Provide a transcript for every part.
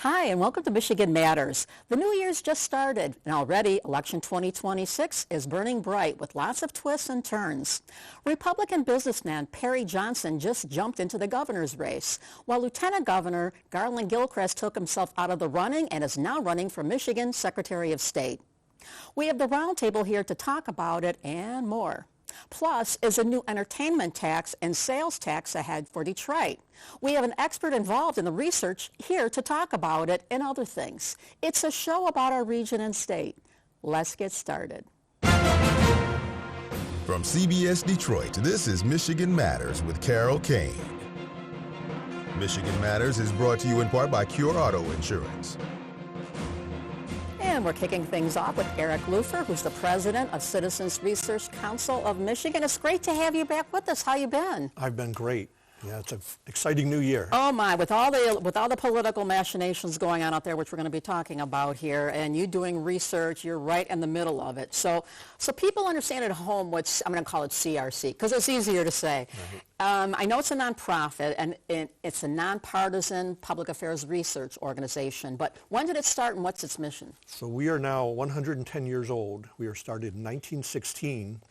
Hi, and welcome to Michigan Matters. The new year's just started, and already election 2026 is burning bright with lots of twists and turns. Republican businessman Perry Johnson just jumped into the governor's race, while Lieutenant Governor Garland Gilchrist took himself out of the running and is now running for Michigan Secretary of State. We have the roundtable here to talk about it and more. Plus, is a new entertainment tax and sales tax ahead for Detroit? We have an expert involved in the research here to talk about it and other things. It's a show about our region and state. Let's get started. From CBS Detroit, this is Michigan Matters with Carol Kane. Michigan Matters is brought to you in part by Cure Auto Insurance. And we're kicking things off with Eric Lupher, who's the president of Citizens Research Council of Michigan. It's great to have you back with us. How you been? I've been great. Yeah, it's an exciting new year. Oh my, with all the political machinations going on out there, which we're going to be talking about here, and you doing research, you're right in the middle of it. So people understand at home what's, I'm going to call it CRC, because it's easier to say. Right. I know it's a nonprofit, and it's a nonpartisan public affairs research organization, but when did it start and what's its mission? So we are now 110 years old. We were started in 1916.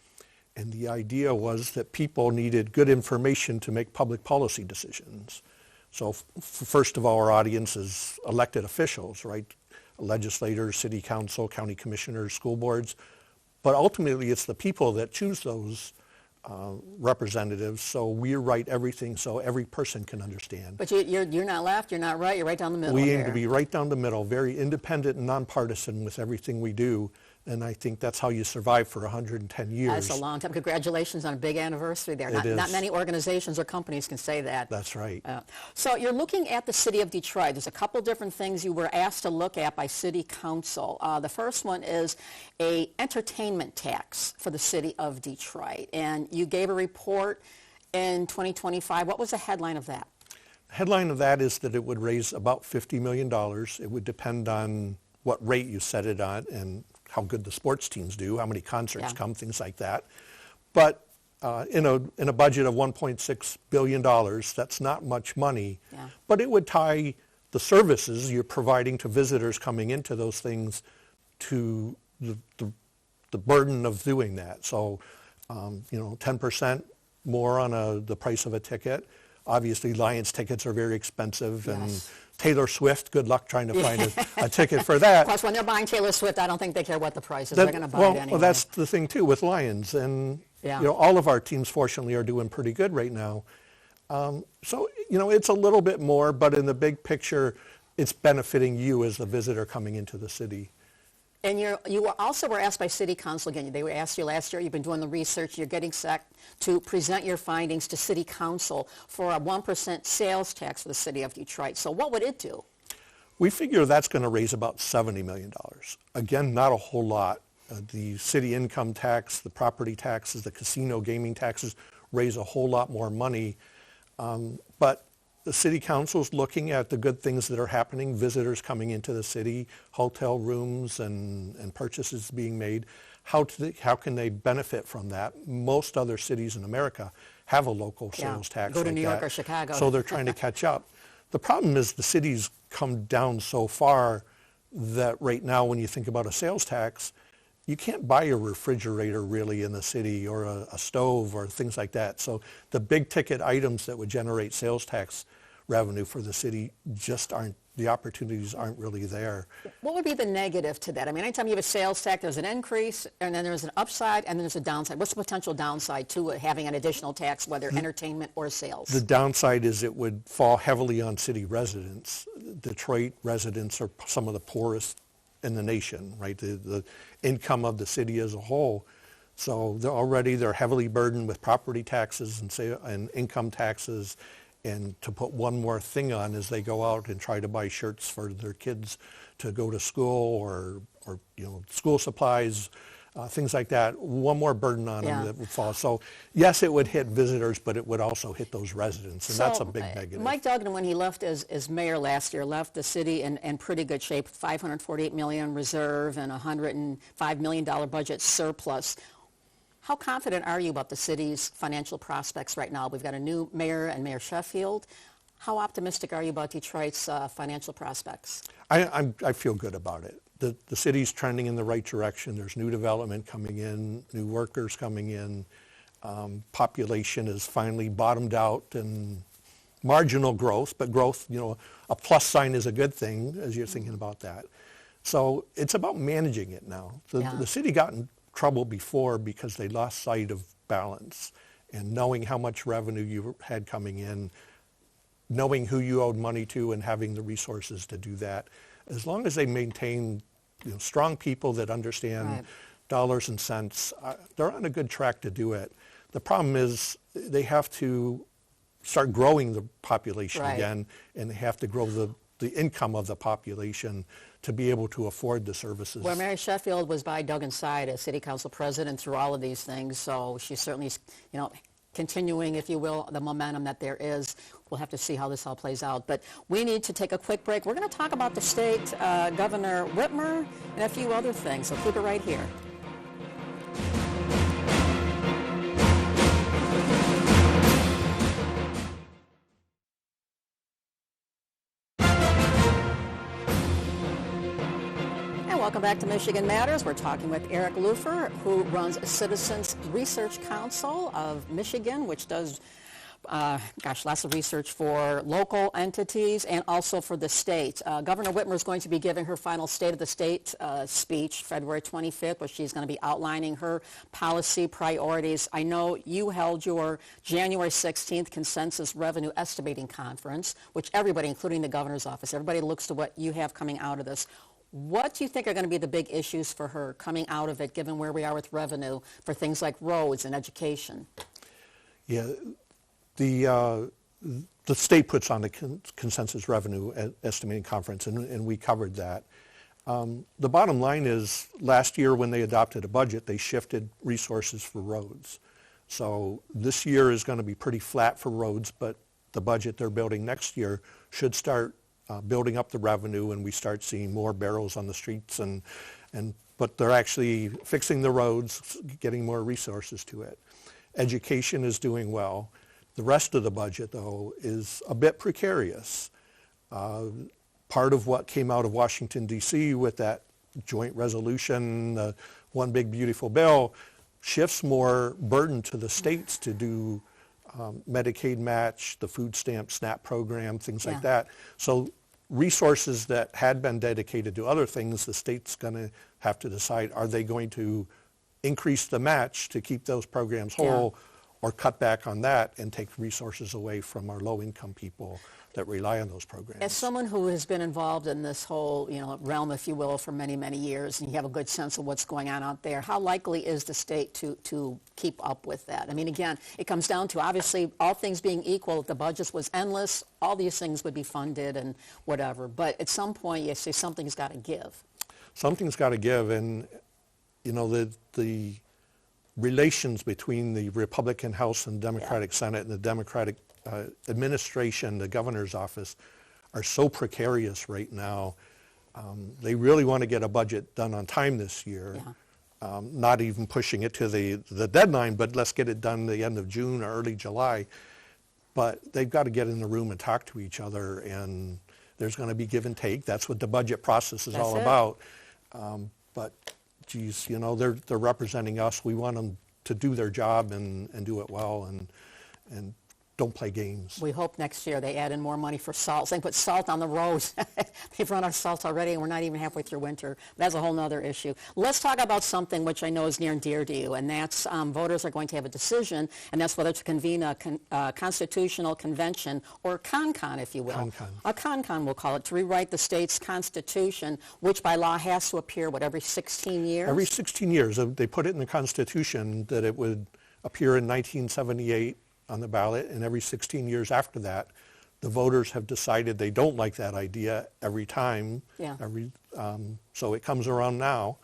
And the idea was that people needed good information to make public policy decisions. So first of all, our audience is elected officials, right? Legislators, city council, county commissioners, school boards. But ultimately, it's the people that choose those representatives. So we write everything so every person can understand. But you're not left, you're not right, you're right down the middle. We aim to be right down the middle, very independent and nonpartisan with everything we do. And I think that's how you survive for 110 years. That's a long time. Congratulations on a big anniversary there. Not many organizations or companies can say that. That's right. So you're looking at the city of Detroit. There's a couple different things you were asked to look at by city council. The first one is a entertainment tax for the city of Detroit. And you gave a report in 2025. What was the headline of that? The headline of that is that it would raise about $50 million. It would depend on what rate you set it on and how good the sports teams do, how many concerts come, things like that. But in a budget of $1.6 billion, that's not much money. Yeah. But it would tie the services you're providing to visitors coming into those things to the burden of doing that. So, 10% more on the price of a ticket. Obviously, Lions tickets are very expensive, and Taylor Swift, good luck trying to find a ticket for that. Of course, when they're buying Taylor Swift, I don't think they care what the price is. They're going to buy it anyway. Well, that's the thing, too, with Lions. And, all of our teams, fortunately, are doing pretty good right now. So, it's a little bit more, but in the big picture, it's benefiting you as the visitor coming into the city. And you also were asked by City Council, again, they asked you last year, you've been doing the research, you're getting set to present your findings to City Council for a 1% sales tax for the city of Detroit. So what would it do? We figure that's going to raise about $70 million. Again, not a whole lot. The city income tax, the property taxes, the casino gaming taxes raise a whole lot more money. But the city council's looking at the good things that are happening, visitors coming into the city, hotel rooms and purchases being made. How can they benefit from that? Most other cities in America have a local sales tax. Go to like New York that, or Chicago. So they're trying to catch up. The problem is the city's come down so far that right now when you think about a sales tax, you can't buy a refrigerator really in the city or a stove or things like that. So the big ticket items that would generate sales tax revenue for the city just the opportunities aren't really there. What would be the negative to that? I mean, anytime you have a sales tax, there's an increase, and then there's an upside, and then there's a downside. What's the potential downside to it, having an additional tax, whether entertainment or sales? The downside is it would fall heavily on city residents. Detroit residents are some of the poorest in the nation, right? The income of the city as a whole. So they're heavily burdened with property taxes and income taxes. And to put one more thing on as they go out and try to buy shirts for their kids to go to school or school supplies, things like that, one more burden on them that would fall. So yes, it would hit visitors, but it would also hit those residents, and that's a big negative. Mike Duggan, when he left as mayor last year, left the city in pretty good shape, $548 million reserve and $105 million budget surplus. How confident are you about the city's financial prospects right now? We've got a new mayor and Mayor Sheffield. How optimistic are you about Detroit's financial prospects? I feel good about it. The city's trending in the right direction. There's new development coming in, new workers coming in. Population is finally bottomed out, and marginal growth, but growth, a plus sign is a good thing as you're thinking about that. So it's about managing it now. The city got in trouble before because they lost sight of balance and knowing how much revenue you had coming in, knowing who you owed money to and having the resources to do that. As long as they maintain strong people that understand dollars and cents, they're on a good track to do it. The problem is they have to start growing the population again, and they have to grow the income of the population to be able to afford the services. Well, Mary Sheffield was by Duggan's side as city council president through all of these things, so she's certainly, continuing, if you will, the momentum that there is. We'll have to see how this all plays out. But we need to take a quick break. We're going to talk about the state, Governor Whitmer, and a few other things, so keep it right here. Welcome back to Michigan Matters. We're talking with Eric Lupher, who runs Citizens Research Council of Michigan, which does, lots of research for local entities and also for the state. Governor Whitmer is going to be giving her final State of the State speech February 25th, where she's going to be outlining her policy priorities. I know you held your January 16th Consensus Revenue Estimating Conference, which everybody, including the governor's office, everybody looks to what you have coming out of this. What do you think are going to be the big issues for her coming out of it, given where we are with revenue for things like roads and education? Yeah, the state puts on the Consensus Revenue Estimating Conference, and we covered that. The bottom line is, last year when they adopted a budget, they shifted resources for roads. So this year is going to be pretty flat for roads, but the budget they're building next year should start building up the revenue, and we start seeing more barrels on the streets, but they're actually fixing the roads, getting more resources to it. Education is doing well. The rest of the budget, though, is a bit precarious. Part of what came out of Washington, D.C. with that joint resolution, the One Big Beautiful Bill, shifts more burden to the states to do Medicaid match, the food stamp SNAP program, things like that. So resources that had been dedicated to other things, the state's going to have to decide, are they going to increase the match to keep those programs whole, or cut back on that and take resources away from our low-income people that rely on those programs. As someone who has been involved in this whole, realm, if you will, for many, many years, and you have a good sense of what's going on out there, how likely is the state to keep up with that? I mean, again, it comes down to, obviously, all things being equal, if the budget was endless, all these things would be funded and whatever. But at some point, you say something's got to give. Something's got to give, and, the relations between the Republican House and Democratic Senate and the Democratic administration, the governor's office, are so precarious right now. They really want to get a budget done on time this year, not even pushing it to the deadline, but let's get it done the end of June or early July. But they've got to get in the room and talk to each other, and there's going to be give and take. That's what the budget process is all about. But geez, they're representing us. We want them to do their job and do it well, and don't play games. We hope next year they add in more money for salt. So they put salt on the roads. They've run out of salt already, and we're not even halfway through winter. That's a whole other issue. Let's talk about something which I know is near and dear to you, and that's voters are going to have a decision, and that's whether to convene a constitutional convention, or con-con, if you will. Con-con. A con-con, we'll call it, to rewrite the state's constitution, which by law has to appear, every 16 years? Every 16 years. They put it in the Constitution that it would appear in 1978 on the ballot, and every 16 years after that, the voters have decided they don't like that idea every time. So it comes around now,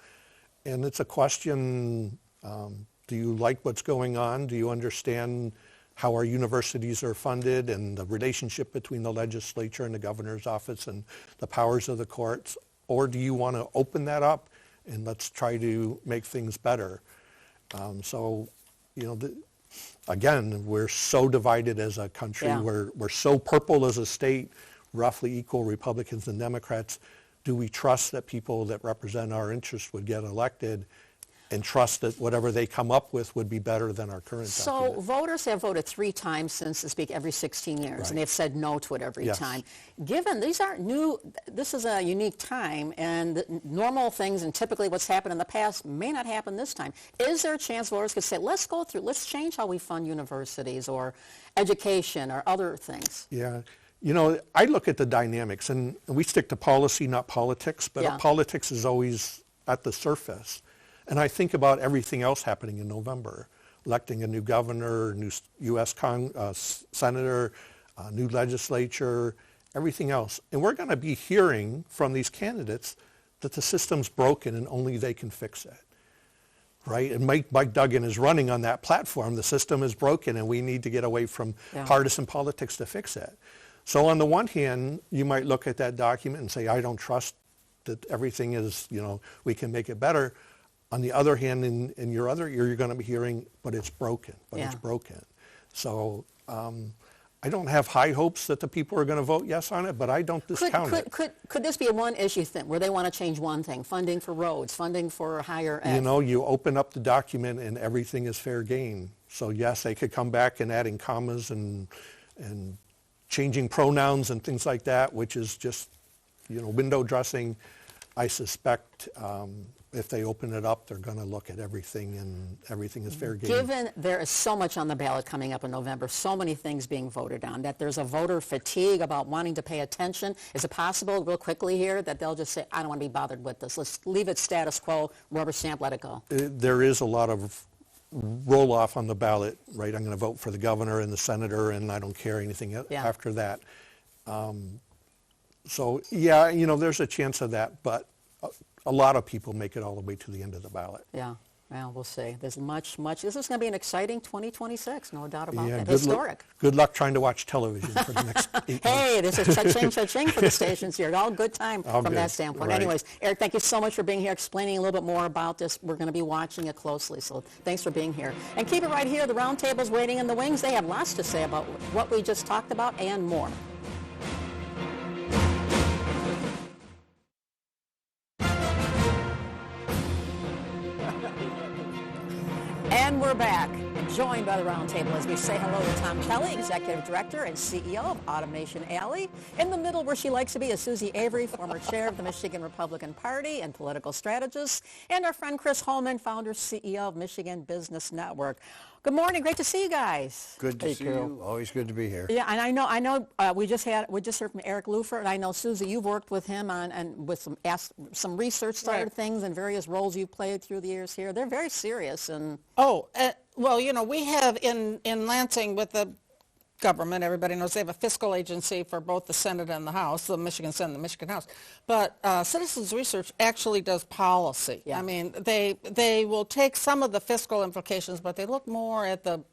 and it's a question, do you like what's going on? Do you understand how our universities are funded and the relationship between the legislature and the governor's office and the powers of the courts? Or do you want to open that up and let's try to make things better? again, we're so divided as a country. Yeah. We're so purple as a state, roughly equal Republicans and Democrats. Do we trust that people that represent our interests would get elected and trust that whatever they come up with would be better than our current document? Voters have voted 3 times since to speak every 16 years, Right. and they've said no to it every Yes. time. Given these aren't new, this is a unique time, and normal things and typically what's happened in the past may not happen this time. Is there a chance voters could say, let's change how we fund universities or education or other things? Yeah. You know, I look at the dynamics, and we stick to policy, not politics, but Yeah. politics is always at the surface. And I think about everything else happening in November, electing a new governor, new U.S. senator, new legislature, everything else. And we're going to be hearing from these candidates that the system's broken and only they can fix it, right? And Mike Duggan is running on that platform. The system is broken and we need to get away from partisan politics to fix it. So on the one hand, you might look at that document and say, I don't trust that everything is, we can make it better. On the other hand, in your other ear, you're going to be hearing, but it's broken, it's broken. So I don't have high hopes that the people are going to vote yes on it, but I don't discount it. Could this be a one issue thing where they want to change one thing, funding for roads, funding for higher ed? You open up the document and everything is fair game. So yes, they could come back and adding commas and changing pronouns and things like that, which is just, window dressing. I suspect if they open it up, they're going to look at everything, and everything is fair game. Given there is so much on the ballot coming up in November, so many things being voted on, that there's a voter fatigue about wanting to pay attention, is it possible, real quickly here, that they'll just say, I don't want to be bothered with this. Let's leave it status quo, rubber stamp, let it go? There is a lot of roll-off on the ballot, right? I'm going to vote for the governor and the senator, and I don't care anything after that. So, yeah, there's a chance of that, but a lot of people make it all the way to the end of the ballot. Yeah, well, we'll see. There's much. This is going to be an exciting 2026, no doubt about that. Good Historic. Good luck trying to watch television for the next 8 months. Hey, this is cha-ching for the stations here. All good time from that standpoint. Right. Anyways, Eric, thank you so much for being here, explaining a little bit more about this. We're going to be watching it closely, so thanks for being here. And keep it right here. The roundtable's waiting in the wings. They have lots to say about what we just talked about and more. And we're back, joined by the roundtable as we say hello to Tom Kelly, Executive Director and CEO of Automation Alley. In the middle, where she likes to be, is Susie Avery, former chair of the Michigan Republican Party and political strategist, and our friend Chris Holman, founder, CEO of Michigan Business Network. Good morning. Great to see you guys. Good to see you. Always good to be here. Yeah, and I know we just heard from Eric Lupher, and I know, Susie, you've worked with him on and with some research started things and various roles you've played through the years here. They're very serious and. Well, we have in Lansing with the government, everybody knows they have a fiscal agency for both the Senate and the House, the Michigan Senate and the Michigan House. But Citizens Research actually does policy. Yeah. I mean, they will take some of the fiscal implications, but they look more at the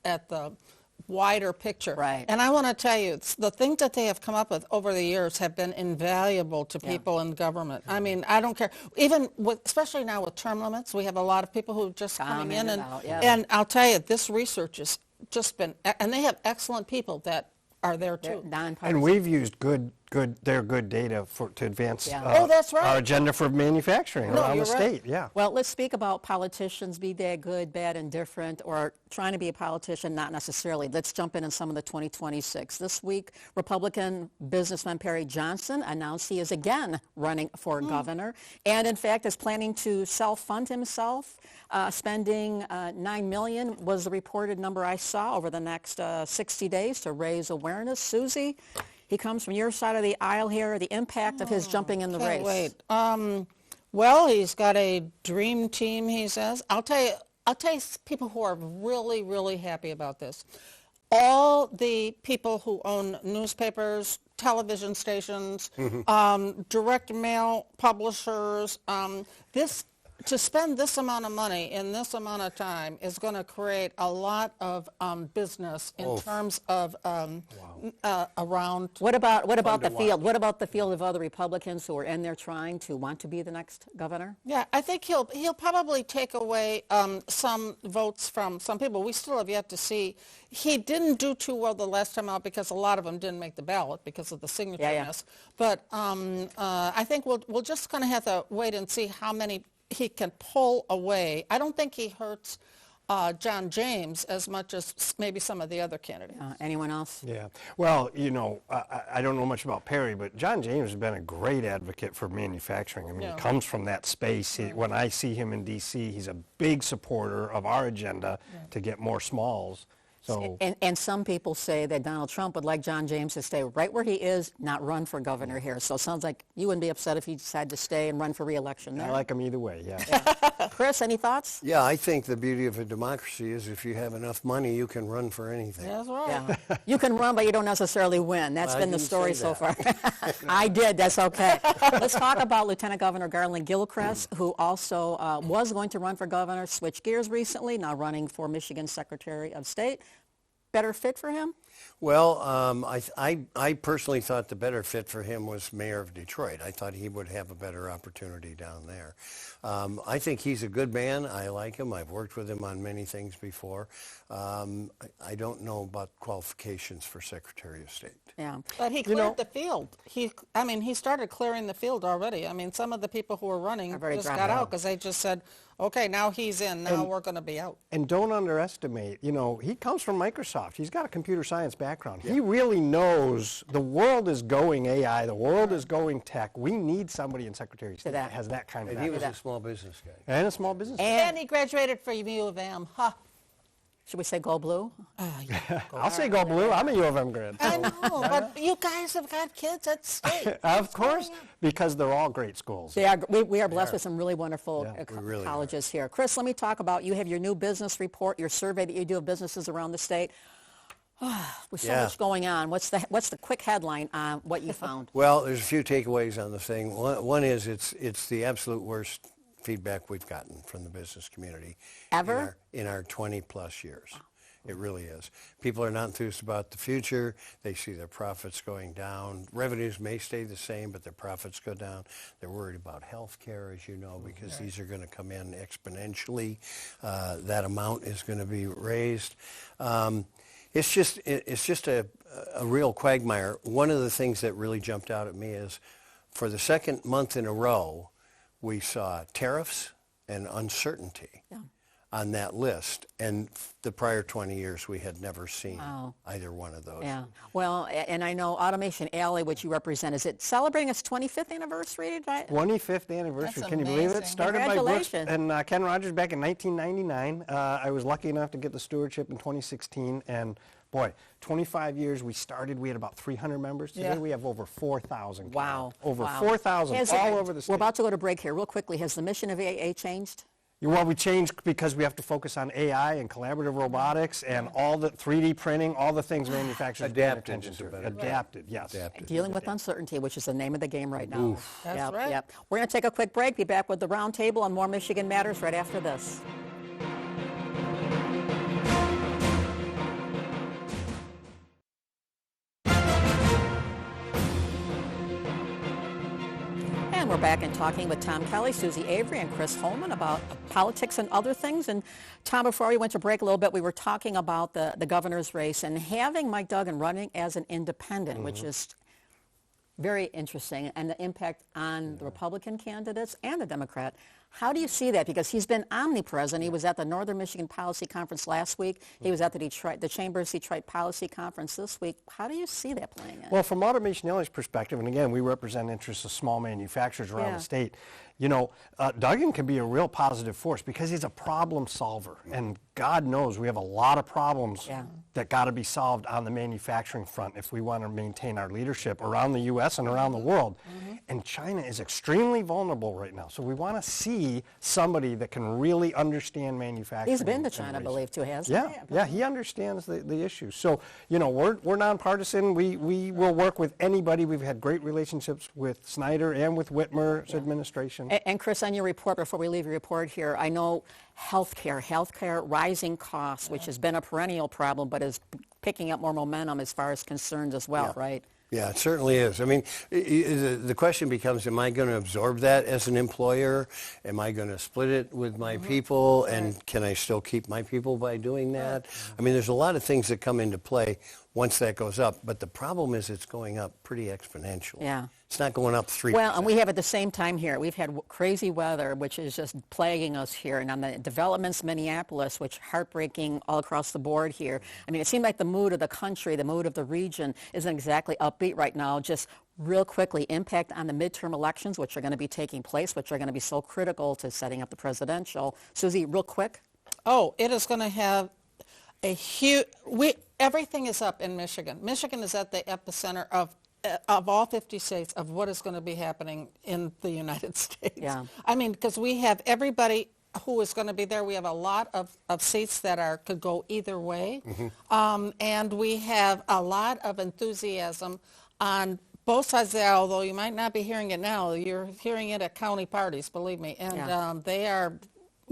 wider picture. Right. And I want to tell you, the things that they have come up with over the years have been invaluable to people in government. I mean, I don't care. Even especially now with term limits, we have a lot of people who are just coming in and I'll tell you, this research has just been, and they have excellent people that are there too. And we've used their good data to advance that's right. our agenda for manufacturing around the state. Yeah. Well, let's speak about politicians, be they good, bad, indifferent, or trying to be a politician, not necessarily. Let's jump in some of the 2026. This week, Republican businessman Perry Johnson announced he is again running for governor, and in fact is planning to self-fund himself, spending $9 million was the reported number I saw over the next 60 days to raise awareness. Susie, he comes from your side of the aisle here, the impact of his jumping in the race. Wait. Well, he's got a dream team, he says. I'll tell you people who are really, really happy about this. All the people who own newspapers, television stations, direct mail publishers, this to spend this amount of money in this amount of time is going to create a lot of business in terms of around. What about the field? What about the field of other Republicans who are in there trying to want to be the next governor? Yeah, I think he'll probably take away some votes from some people. We still have yet to see. He didn't do too well the last time out because a lot of them didn't make the ballot because of the signature mess. But I think we'll just kind of have to wait and see how many he can pull away. I don't think he hurts John James as much as maybe some of the other candidates. Anyone else? Yeah. Well, you know, I don't know much about Perry, but John James has been a great advocate for manufacturing. I mean, he comes from that space. When I see him in D.C., he's a big supporter of our agenda to get more smalls. So, and some people say that Donald Trump would like John James to stay right where he is, not run for governor here. So it sounds like you wouldn't be upset if he decided to stay and run for re-election there. I like him either way, yeah. Chris, any thoughts? Yeah, I think the beauty of a democracy is if you have enough money, you can run for anything. That's right. Yeah. You can run, but you don't necessarily win. That's Well, been the didn't story say so far. that. I did. That's okay. Let's talk about Lieutenant Governor Garland Gilchrist, who also was going to run for governor, switched gears recently, now running for Michigan Secretary of State. Better fit for him? Well, I personally thought the better fit for him was mayor of Detroit. I thought he would have a better opportunity down there. I think he's a good man. I like him. I've worked with him on many things before. I don't know about qualifications for Secretary of State. Yeah. But he cleared the field. He started clearing the field already. I mean, some of the people who were running just got out because they just said, okay, now he's in, now we're going to be out. And don't underestimate, you know, he comes from Microsoft. He's got a computer science background. He really knows the world is going AI, the world is going tech. We need somebody in Secretary of State that has that kind of And he was a small business guy. And a small business. And he graduated from U of M. Huh. Should we say go blue? I'll say go blue. I'm a U of M grad. I know, but you guys have got kids at state. Of course, because they're all great schools. They are, we are blessed with some really wonderful really colleges here. Chris, let me talk about, you have your new business report, your survey that you do of businesses around the state. With so much going on, what's the quick headline on what you found? Well, there's a few takeaways on the thing. One is it's the absolute worst feedback we've gotten from the business community ever in our 20 plus years. It really is. People are not enthused about the future. They see their profits going down. Revenues may stay the same, but their profits go down. They're worried about health care, as you know, because these are going to come in exponentially. That amount is going to be raised. It's just a real quagmire. One of the things that really jumped out at me is for the second month in a row, we saw tariffs and uncertainty on that list. And the prior 20 years, we had never seen either one of those. Yeah. Well, and I know Automation Alley, which you represent, is it celebrating its 25th anniversary? Right? 25th anniversary. That's Can you believe it? amazing. Started by Bush Congratulations. and Ken Rogers back in 1999. I was lucky enough to get the stewardship in 2016. And boy, 25 years we started, we had about 300 members. Today we have over 4,000. Wow. Over 4,000 all over the state. We're about to go to break here. Real quickly, has the mission of AA changed? Well, we changed because we have to focus on AI and collaborative robotics and all the 3D printing, all the things manufacturers pay attention to. Adapted, yes. Dealing with uncertainty, which is the name of the game right now. That's right. Yep. We're going to take a quick break, be back with the roundtable on more Michigan Matters right after this. And we're back and talking with Tom Kelly, Susie Avery, and Chris Holman about politics and other things. And Tom, before we went to break a little bit, we were talking about the governor's race and having Mike Duggan running as an independent, which is very interesting, and the impact on the Republican candidates and the Democrat. How do you see that? Because he's been omnipresent. He was at the Northern Michigan Policy Conference last week. He was at the Chamber's Detroit Policy Conference this week. How do you see that playing out? Well, from Automation Alley's perspective, and again, we represent interests of small manufacturers around the state, you know, Duggan can be a real positive force because he's a problem solver. And God knows we have a lot of problems that got to be solved on the manufacturing front if we want to maintain our leadership around the U.S. and around the world. And China is extremely vulnerable right now. So we want to see see somebody that can really understand manufacturing. He's been to China, I believe, too, hasn't he? Yeah, he understands the issue. So, you know, we're nonpartisan. We will work with anybody. We've had great relationships with Snyder and with Whitmer's administration. And Chris, on your report, before we leave your report here, I know healthcare rising costs, which has been a perennial problem, but is picking up more momentum as far as concerns as well, right? Yeah, it certainly is. I mean, the question becomes, am I going to absorb that as an employer? Am I going to split it with my people? And can I still keep my people by doing that? I mean, there's a lot of things that come into play once that goes up. But the problem is it's going up pretty exponentially. Yeah. It's not going up 3%. Well, and we have at the same time here, we've had crazy weather, which is just plaguing us here. And on the developments, Minneapolis, which heartbreaking all across the board here. I mean, it seemed like the mood of the country, the mood of the region isn't exactly upbeat right now. Just real quickly, impact on the midterm elections, which are going to be taking place, which are going to be so critical to setting up the presidential. Susie, real quick. Oh, it is going to have a huge, everything is up in Michigan. Michigan is at the epicenter of all 50 states of what is going to be happening in the United States. Yeah. I mean, because we have everybody who is going to be there. We have a lot of seats that could go either way. And we have a lot of enthusiasm on both sides there, although you might not be hearing it now. You're hearing it at county parties, believe me. And they are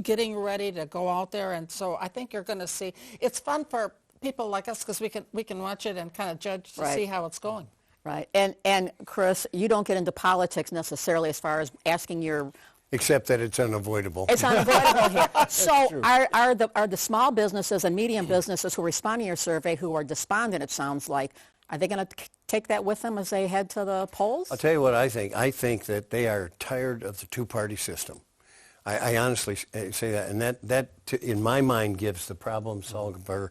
getting ready to go out there. And so I think you're going to see, it's fun for people like us because we can watch it and kind of judge to see how it's going. Right. And Chris, you don't get into politics necessarily as far as asking your... Except that it's unavoidable. It's unavoidable here. So are the small businesses and medium businesses who are responding to your survey who are despondent, it sounds like, are they going to take that with them as they head to the polls? I'll tell you what I think. I think that they are tired of the two-party system. I honestly say that. And that in my mind, gives the problem solver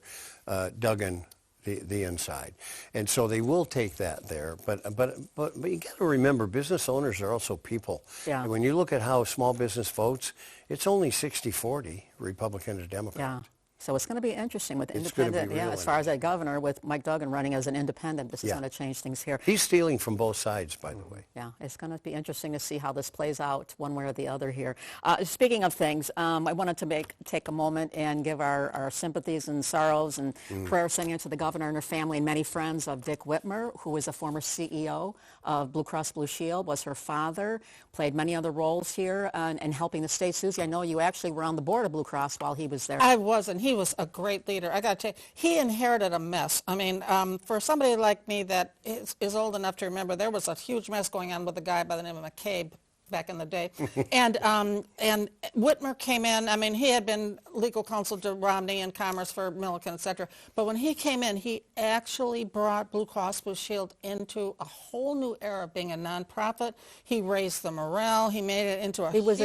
Duggan the inside. And so they will take that there. But you got to remember, business owners are also people. Yeah. And when you look at how small business votes, it's only 60-40 Republican to Democrat. Yeah. So it's going to be interesting with It's gonna be independent, real as far as that governor with Mike Duggan running as an independent. This is going to change things here. He's stealing from both sides, by the way. Yeah, it's going to be interesting to see how this plays out one way or the other here. Speaking of things, I wanted to take a moment and give our sympathies and sorrows and prayers sending to the governor and her family and many friends of Dick Whitmer, who was a former CEO of Blue Cross Blue Shield, was her father, played many other roles here in helping the state. Susie, I know you actually were on the board of Blue Cross while he was there. I was, and he was a great leader. I got to tell you, he inherited a mess. I mean, for somebody like me that is old enough to remember, there was a huge mess going on with a guy by the name of McCabe back in the day. And Whitmer came in. I mean, he had been legal counsel to Romney and Commerce for Milliken, et cetera. But when he came in, he actually brought Blue Cross Blue Shield into a whole new era of being a nonprofit. He raised the morale. He made it into He was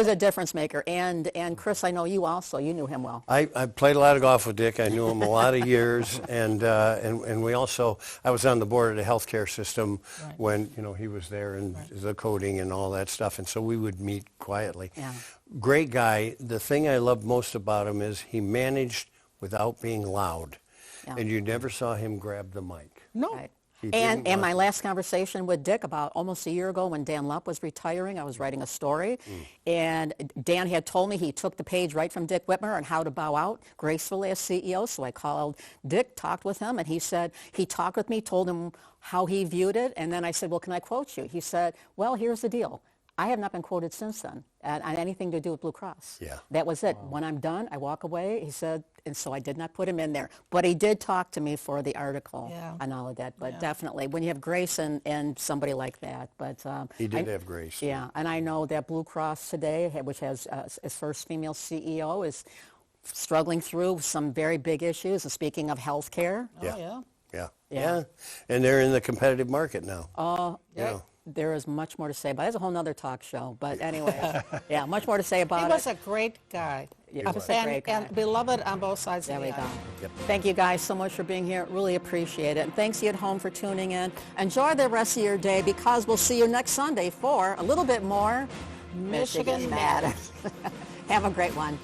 a difference maker. And Chris, I know you also. You knew him well. I played a lot of golf with Dick. I knew him a lot of years, and we also, I was on the board of the healthcare system when he was there and the coding and all that stuff, and so we would meet quietly. Yeah. Great Guy. The thing I loved most about him is he managed without being loud, and you never saw him grab the mic. No. Right. And my last conversation with Dick about almost a year ago when Dan Lupp was retiring, I was writing a story, and Dan had told me he took the page right from Dick Whitmer on how to bow out gracefully as CEO. So I called Dick, talked with him, and he said he talked with me, told him how he viewed it, and then I said, well, can I quote you? He said, well, here's the deal. I have not been quoted since then on anything to do with Blue Cross. Yeah. That was it. Wow. When I'm done, I walk away, he said, and so I did not put him in there. But he did talk to me for the article and all of that. But definitely, when you have grace and somebody like that. But he did have grace. Yeah, and I know that Blue Cross today, which has its first female CEO, is struggling through some very big issues. And speaking of health care. Yeah. And they're in the competitive market now. There is much more to say about it. It's a whole other talk show. But anyway, much more to say about it. He was a great guy. And beloved on both sides of the aisle. Yep. Thank you guys so much for being here. Really appreciate it. And thanks you at home for tuning in. Enjoy the rest of your day because we'll see you next Sunday for a little bit more Michigan Matters. Have a great one.